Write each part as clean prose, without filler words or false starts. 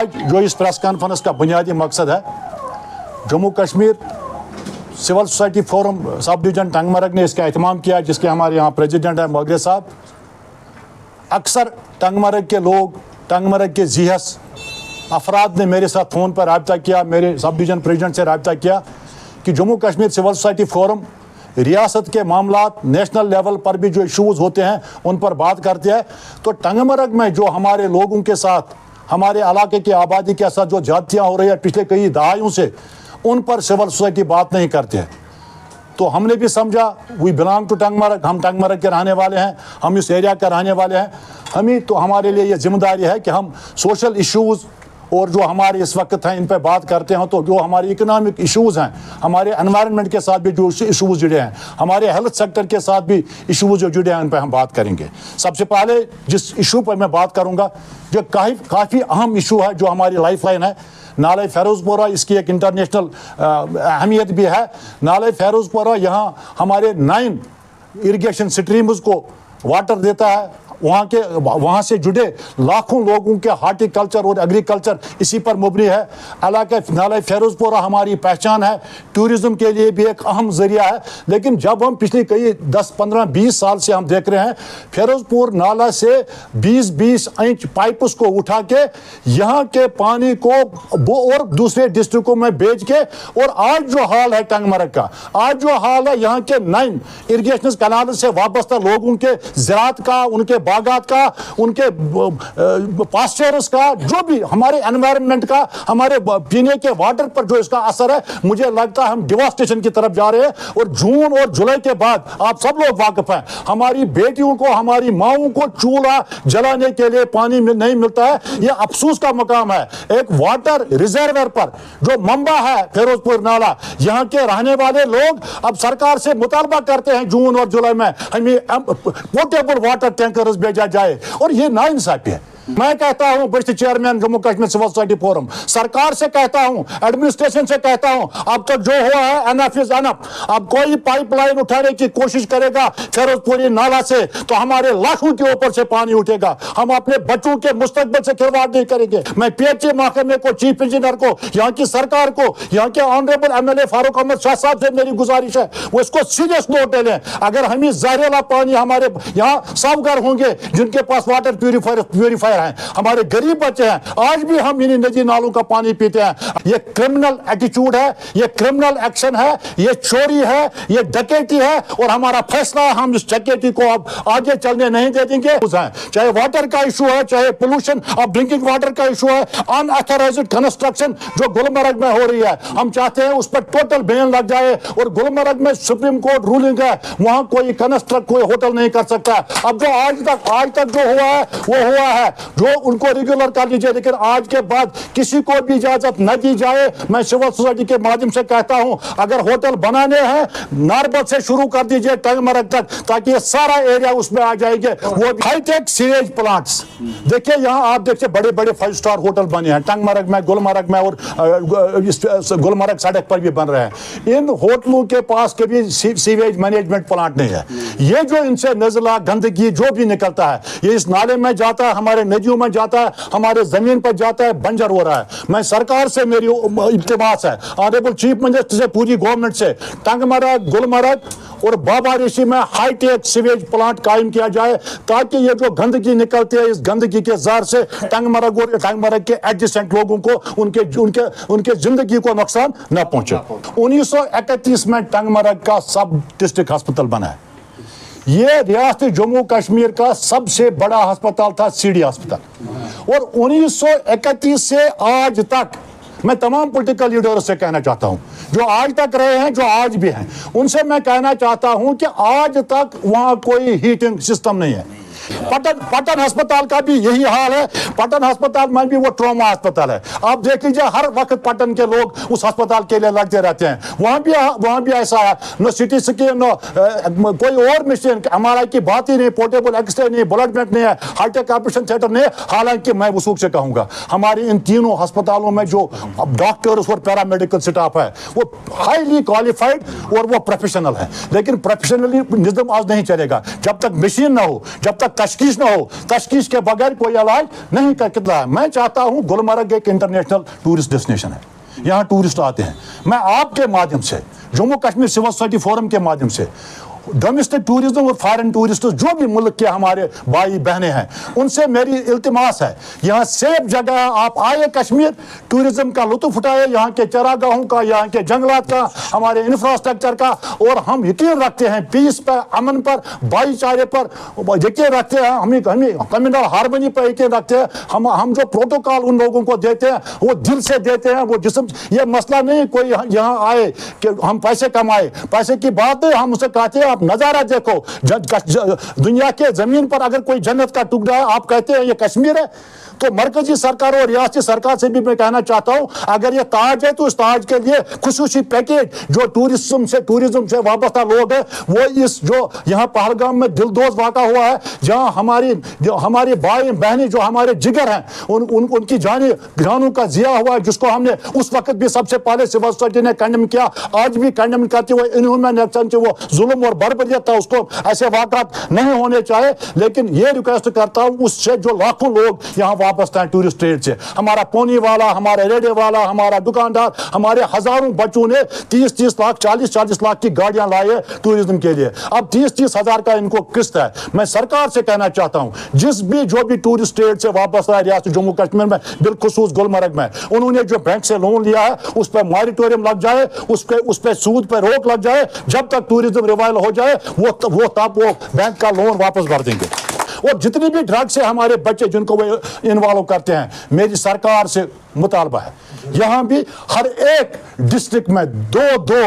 जो इस press conference का बुनियादी मकसद है, Jammu Kashmir civil society forum sub division Tangmarg ने इसका एहतमाम किया, जिसके हमारे यहाँ प्रेसिडेंट हैं मोगरे साहब। अक्सर टंगमरग के लोग, टंगमरग के जीहस अफराद ने मेरे साथ फ़ोन पर रब्ता किया, मेरे सब डिवीजन प्रेसिडेंट से रब्ता किया कि Jammu Kashmir civil society forum रियासत के मामलात नेशनल लेवल पर भी जो इशूज़ होते हैं उन पर बात करते हैं। तो टंगमरग में जो हमारे लोगों के साथ, हमारे इलाके की आबादी के साथ जो ज़्यादतियाँ हो रही है पिछले कई दहाइयों से, उन पर सिविल सोसाइटी बात नहीं करते हैं। तो हमने भी समझा, वी बिलोंग टू टंगमरग, हम टंगमरग के रहने वाले हैं, हम इस एरिया के रहने वाले हैं, हमारे लिए ये जिम्मेदारी है कि हम सोशल इश्यूज़ और जो हमारे इस वक्त हैं इन पे बात करते हैं। तो जो हमारे इकोनॉमिक इश्यूज़ हैं, हमारे एनवायरनमेंट के साथ भी जो इश्यूज़ जुड़े हैं, हमारे हेल्थ सेक्टर के साथ भी इश्यूज़ जो जुड़े हैं, उन पर हम बात करेंगे। सबसे पहले जिस इशू पर मैं बात करूंगा, जो काफ़ी अहम इशू है, जो हमारी लाइफ लाइन है, नाले फ़ैरोज़पोरा, इसकी एक इंटरनेशनल अहमियत भी है। नाले फ़ैरोज़पोरा यहाँ हमारे 9 इरिगेशन स्ट्रीम्स को वाटर देता है। वहाँ से जुड़े लाखों लोगों के हार्टिकल्चर और एग्रीकल्चर इसी पर मुबनी है। इलाका नाला फ़ैरोज़पोरा हमारी पहचान है, टूरिज़म के लिए भी एक अहम ज़रिया है। लेकिन जब हम पिछले कई 10, 15, 20 साल से हम देख रहे हैं, फ़ैरोज़पुर नाला से 20-20 इंच पाइप्स को उठा के यहाँ के पानी को और दूसरे डिस्ट्रिक्टों में भेज के, और आज जो हाल है टंगमरग का, आज जो हाल है यहाँ के 9 इरिगेशन कैनाल से वाबस्ता लोगों के ज़राअत का, उनके बागात का, उनके पास्चर्स का, जो भी हमारे एनवायरनमेंट का, हमारे पीने के वाटर पर जो इसका असर है, मुझे लगता है हम डिवास्टेशन की तरफ जा रहे हैं। और जून और जुलाई के बाद आप सब लोग वाकिफ हैं, हमारी बेटियों को, हमारी माओं को चूल्हा जलाने के लिए पानी नहीं मिलता है। यह अफसोस का मकाम है। एक वाटर रिजर्वर पर जो मंबा है फ़ैरोज़पुर नाला, यहाँ के रहने वाले लोग अब सरकार से मुतालबा करते हैं जून और जुलाई में हमें पोर्टेबल वाटर टैंकर भेजा जाए, और ये नाइंसाफी है। मैं कहता हूं, बड़े chairman Jammu Kashmir civil society forum, सरकार से कहता हूं, एडमिनिस्ट्रेशन से कहता हूं, अब तक जो हुआ है एनफ इज एनफ। अब कोई पाइपलाइन उठाने की कोशिश करेगा फ़ैरोज़पुरी नाला से तो हमारे लाखों के ऊपर से पानी उठेगा। हम अपने बच्चों के मुस्तकबिल से खिलवाड़ नहीं करेंगे। मैं पीएचई महकमे को, चीफ इंजीनियर को, यहाँ की सरकार को, यहाँ के ऑनरेबल एमएलए फारूक अहमद शाह साहब से मेरी गुजारिश है, वो इसको सीरियस नोट ले लें। अगर हम इस जहरीला पानी, हमारे यहाँ 100 घर होंगे जिनके पास वाटर प्यूरिफायर है, हमारे गरीब बच्चे हैं, आज भी हम इन्हीं नदी नालों का पानी पीते हैं। ये क्रिमिनल एटीट्यूड है, ये क्रिमिनल एक्शन है, ये चोरी है, ये डकैती है, और हमारा फैसला है, हम इस डकैती को अब आगे चलने नहीं दे देंगे। चाहे वाटर का इशू है, चाहे पोल्यूशन और ड्रिंकिंग वाटर का इशू है, अनऑथराइज्ड कंस्ट्रक्शन जो गुलमर्ग में हो रही है, हम चाहते हैं उस पर टोटल बैन लग जाए। और गुलमर्ग में सुप्रीम कोर्ट रूलिंग है, वहां कोई कोई होटल नहीं कर सकता। अब जो आज तक जो हुआ है वो हुआ है, जो उनको रेगुलर कर लीजिए, लेकिन आज के बाद किसी को भी इजाजत न दी जाए। मैं सिविल सोसाइटी के माध्यम से कहता हूं, अगर होटल बनाने हैं नारबत से शुरू कर दीजिए टंगमरग तक, ताकि ये सारा एरिया उसमें आ जाएंगे। वो हाईटेक सीवेज प्लांट्स देखिए, यहाँ आप देखिए बड़े बड़े 5 स्टार होटल बने हैं टंगमरग में, गुलमर्ग में, और गुलमर्ग सड़क पर भी बन रहे हैं। इन होटलों के पास कभी सीवेज मैनेजमेंट प्लांट नहीं है। ये जो इनसे नज़ला गंदगी जो भी निकलता है, ये इस नाले में जाता है, हमारे नदियों में जाता है, हमारे जमीन पर जाता है, बंजर हो रहा है। मैं सरकार से मेरी इल्तिमास है, ऑनरेबल चीफ मिनिस्टर से, पूरी गवर्नमेंट से, टंगमरग, गुलमर्ग और बाबा ऋषि में हाईटेक सीवेज प्लांट कायम किया जाए, ताकि ये जो गंदगी निकलती है, इस गंदगी के जार से टंगमरग और टंगमरग के एडजेसेंट लोगों को, उनके जिंदगी को नुकसान न पहुंचे। 1931 में टंगमरग का सब डिस्ट्रिक्ट अस्पताल बना है। ये रियासत जम्मू कश्मीर का सबसे बड़ा अस्पताल था, सीडी अस्पताल। और 1931 से आज तक मैं तमाम पॉलिटिकल लीडर्स से कहना चाहता हूं, जो आज तक रहे हैं, जो आज भी हैं, उनसे मैं कहना चाहता हूं कि आज तक वहां कोई हीटिंग सिस्टम नहीं है। पटन अस्पताल का भी यही हाल है। पटन अस्पताल में भी वो ट्रॉमा अस्पताल है। आप देख लीजिए, हर वक्त पटन के लोग उस अस्पताल के लिए लड़ते रहते हैं। वहां भी ऐसा है, नो सिटी स्कैन, नो कोई और मशीन, एमआरआई की बात ही नहीं, पोर्टेबल एक्सरे नहीं, ब्लड बैंक नहीं है, हाईटेक ऑपरेशन थिएटर नहीं है। हालांकि मैं वसूख से कहूंगा, हमारी इन तीनों अस्पतालों में जो डॉक्टर्स और पैरामेडिकल स्टाफ है वो हाईली क्वालिफाइड और वो प्रोफेशनल है। लेकिन प्रोफेशनली निज़ाम आज नहीं चलेगा जब तक मशीन ना हो, जब तक तशखीश ना हो, तशखीश के बगैर कोई इलाज नहीं कर सकता है। मैं चाहता हूँ, गुलमर्ग एक इंटरनेशनल टूरिस्ट डेस्टिनेशन है, यहाँ टूरिस्ट आते हैं। मैं आपके माध्यम से, Jammu Kashmir civil society forum के माध्यम से, डोमेस्टिक टूरिज्म और फॉरेन टूरिस्ट जो भी मुल्क के हमारे भाई बहनें हैं, उनसे मेरी इल्तिमास है, यहाँ सेफ जगह आप आए, कश्मीर टूरिज्म का लुत्फ उठाए, यहाँ के चरागाहों का, यहाँ के जंगलात का, हमारे इंफ्रास्ट्रक्चर का। और हम यकीन रखते हैं पीस पर, अमन पर, भाईचारे पर यकीन रखते हैं, हमें कम्युनल हार्मनी पर यकीन रखते हैं। हम जो प्रोटोकॉल उन लोगों को देते हैं वो दिल से देते हैं, वो जिस्म। ये मसला नहीं कोई यहाँ आए कि हम पैसे कमाए, पैसे की बात नहीं। हम उसे कहते हैं आप नजारा देखो, दुनिया के जमीन पर अगर कोई जन्नत का टुकड़ा है, आप कहते हैं ये कश्मीर है। तो मरकजी सरकार और रियासती सरकार से भी मैं कहना चाहता हूं, अगर ये ताज है तो इस ताज के लिए खुसूसी पैकेज जो टूरिज्म से वाबस्ता लोग हैं, वो इस जो यहाँ पहलगाम में दिलदोज वाक़ा हुआ है, जहाँ हमारी भाई बहनें जो हमारे जिगर हैं, उनकी जानों का जिया हुआ है, जिसको हमने उस वक्त भी सबसे पहले सिविल सोसाइटी ने कंडेम किया, आज भी कंडेम करते हुए इनह्यूमन एक्शन से वो जुल्म और बर्बरियत था, उसको ऐसे वाक़ात नहीं होने चाहिए। लेकिन ये रिक्वेस्ट करता हूँ उससे जो लाखों लोग यहाँ वापस हैं टूरिस्ट ट्रेड से, हमारा पोनी वाला, हमारे रेडे वाला, हमारा दुकानदार, हमारे हजारों बच्चों ने 30-30 लाख 40-40 लाख की गाड़ियां लाई है टूरिज्म के लिए। अब 30-30 हजार का इनको किस्त है। मैं सरकार से कहना चाहता हूं, जो भी टूरिस्ट ट्रेड से वापस आए रियासत जम्मू कश्मीर में, बिलखुसूस गुलमर्ग में, उन्होंने जो बैंक से लोन लिया है उस पर मॉरिटोरियम लग जाए, उस पर सूद पर रोक लग जाए। जब तक टूरिज्म रिवाइवल हो जाए वो बैंक का लोन वापस भर देंगे। और जितनी भी ड्रग से हमारे बच्चे जिनको वो इन्वॉल्व करते हैं, मेरी सरकार से मुतालबा है यहाँ भी हर एक डिस्ट्रिक्ट में दो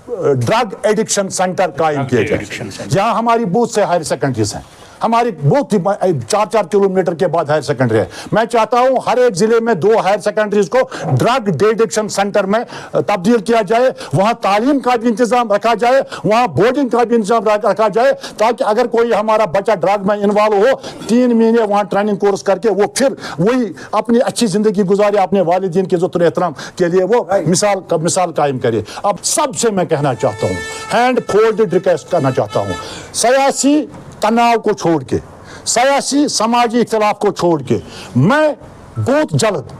ड्रग एडिक्शन सेंटर कायम किए जाए। जहाँ हमारी बहुत से हायर सेकेंडरीज हैं, हमारी बहुत ही 4-4 किलोमीटर के बाद हायर सेकेंडरी है। मैं चाहता हूं हर एक जिले में 2 हायर सेकेंडरीज को ड्रग डिएडिक्शन सेंटर में तब्दील किया जाए, वहां तालीम का भी इंतजाम रखा जाए, वहां बोर्डिंग का भी इंतजाम रखा जाए, ताकि अगर कोई हमारा बच्चा ड्रग में इन्वॉल्व हो, 3 महीने वहां ट्रेनिंग कोर्स करके वो फिर वही अपनी अच्छी जिंदगी गुजारे, अपने वालिदीन की इज्जत और एहतराम के लिए वो मिसाल कायम करे। अब सबसे मैं कहना चाहता हूँ, हैंड फोल्डेड रिक्वेस्ट करना चाहता हूँ, सियासी तनाव को छोड़ के, सियासी समाजी इख्तिलाफ को छोड़ के, मैं बहुत जल्द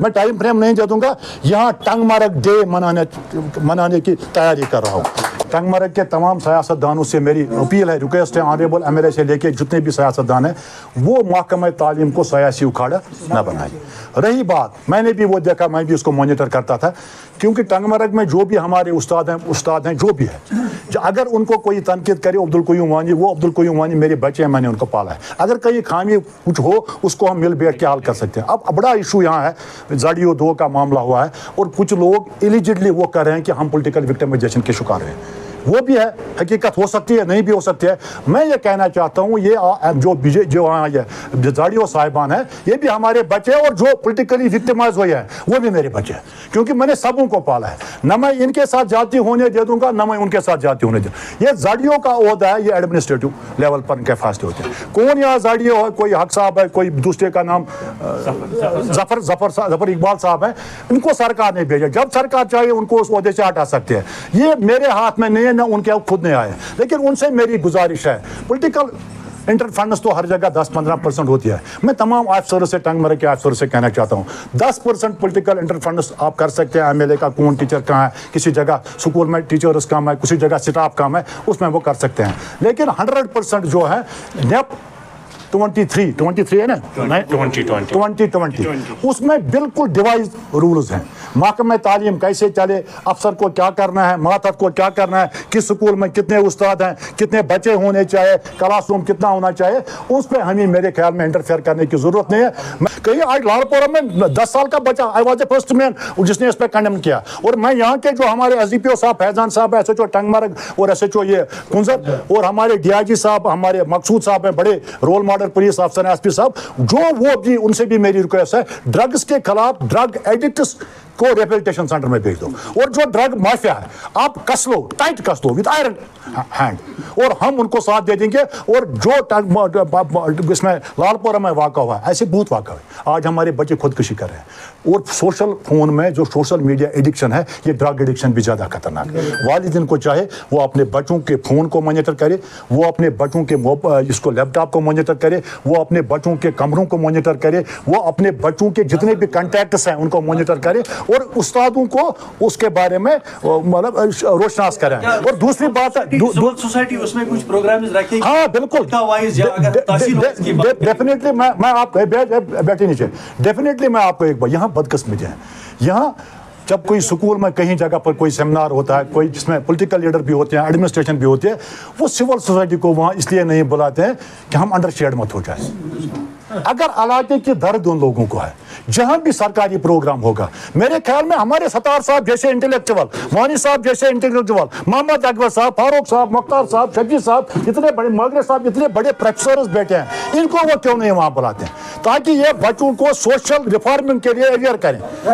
मैं टाइम फ्रेम नहीं दे दूंगा, यहाँ टंगमर्ग डे मनाने की तैयारी कर रहा हूँ। टंगमर्ग के तमाम सियासतदानों से मेरी अपील है, रिक्वेस्ट है, ऑनरेबल एमएलए से लेके जितने भी सियासतदान हैं, वो महकमा तालीम को सियासी उखाड़ा न बनाए। रही बात, मैंने भी वो देखा, मैं भी उसको मॉनिटर करता था, क्योंकि टंगमर्ग में जो भी हमारे उस्ताद हैं जो भी है, अगर उनको कोई तनकीद करे, अब्दुल क़य्यूम वानी, वो अब्दुल क़य्यूम वानी मेरे बच्चे हैं, मैंने उनको पाला है, अगर कहीं खामी कुछ हो उसको हम मिल बैठ के हल कर सकते हैं। अब बड़ा इशू यहाँ है, ZDO 2 का मामला हुआ है और कुछ लोग इलिजिटली वो कर रहे हैं कि हम पॉलिटिकल विक्टिमाइजेशन के शिकार हैं। वो भी है, हकीकत हो सकती है, नहीं भी हो सकती है। मैं ये कहना चाहता हूँ, ये जो ZDO साहिबान है, ये भी हमारे बच्चे, और जो पॉलिटिकली विक्टिमाइज हुए हैं वो भी मेरे बच्चे हैं, क्योंकि मैंने सबों को पाला है। न मैं इनके साथ जाति होने दे दूंगा, न मैं उनके साथ जाति होने दे। ये ZDO का ओहदा है, ये एडमिनिस्ट्रेटिव लेवल पर इनके फैसले होते हैं। कौन यहाँ ZDO है, कोई हक साहब है, कोई दूसरे का नाम जफर इकबाल साहब है, इनको सरकार ने भेजा। जब सरकार चाहिए उनको उस ओहदे से हटा सकते हैं। ये मेरे हाथ में नहीं है, ना उनके खुद नहीं आए। लेकिन उनसे मेरी गुजारिश है, पॉलिटिकल इंटर फंड्स तो हर जगह 10-15% होती है। मैं तमाम अफसरों से, टंगमर्ग के अफसरों से कहना चाहता हूँ, 10% पॉलिटिकल इंटर फंड्स आप कर सकते हैं। एमएलए का कौन टीचर कहाँ है, किसी जगह स्कूल में टीचर्स कम है, किसी जगह स्टाफ कम है, उसमें वो कर सकते हैं। लेकिन 100% जो है नेप 23 है ना, 2020 उसमें बिल्कुल डिवाइस रूल्स हैं। महकमा तालीम कैसे चले, अफसर को क्या करना है, मातहत को क्या करना है, किस स्कूल में कितने उस्ताद हैं, कितने बच्चे होने चाहिए, क्लासरूम कितना होना चाहिए, उस पर हमें मेरे ख्याल में इंटरफेयर करने की जरूरत नहीं है। कहीं आज लालपुरा में 10 साल का बच्चा, I was the first man जिसने इस पर कंडेम किया। और मैं यहाँ के जो हमारे SDPO साहब फैजान साहब, SHO टंगमर्ग और SHO ये कुंजर, और हमारे DIG साहब, हमारे मकसूद साहब हैं, बड़े रोल मॉडल पुलिस अफसर SP साहब, जो वो भी, उनसे भी मेरी रिक्वेस्ट है, ड्रग्स के खिलाफ, ड्रग एडिक्ट्स को रिहेबिलिटेशन सेंटर में भेज दो। और जो ड्रग माफिया है आप कस लो, टाइट कस लो विद आयरन हैंड, और हम उनको साथ दे देंगे। और जो इसमें लालपुरा में वाक़ा हुआ है, ऐसे बहुत वाक़ा है। आज हमारे बच्चे खुदकुशी कर रहे हैं। और सोशल फोन में जो सोशल मीडिया एडिक्शन है, ये ड्रग एडिक्शन भी ज़्यादा खतरनाक है। वालिदैन को चाहे वो अपने बच्चों के फ़ोन को मॉनिटर करे, वो अपने बच्चों के इसको लैपटॉप को मॉनिटर करे, वो अपने बच्चों के कमरों को मॉनिटर करे, वो अपने बच्चों के जितने भी कॉन्टैक्ट्स हैं उनको मॉनिटर करे, और उस्तादों को उसके बारे में मतलब रोशनास करें। और दूसरी बात है सोसाइटी उसमें कुछ प्रोग्राम रखें। हाँ बिल्कुल, डेफिनेटली मैं आप बैठे नीचे, डेफिनेटली मैं आपको एक बार, यहाँ बदकिस्मती है। यहाँ जब कोई स्कूल में कहीं जगह पर कोई सेमिनार होता है, कोई जिसमें पॉलिटिकल लीडर भी होते हैं, एडमिनिस्ट्रेशन भी होती है, वो सिविल सोसाइटी को वहाँ इसलिए नहीं बुलाते हैं कि हम अंडर शेड मत हो जाए। अगर इलाके की दर्द उन लोगों को है, जहां भी सरकारी प्रोग्राम होगा, मेरे ख्याल में हमारे सत्तार साहब जैसे इंटेलेक्चुअल, वानी साहब जैसे इंटेलेक्चुअल, मोहम्मद अकबर साहब, फारूक साहब, मुख्तार साहब, शब्बीर साहब, इतने बड़े मौलवी साहब, इतने बड़े प्रोफेसर्स बैठे हैं, इनको वो क्यों नहीं वहां बुलाते हैं, ताकि ये बच्चों को सोशल रिफॉर्मिंग के लिए अवेयर करें।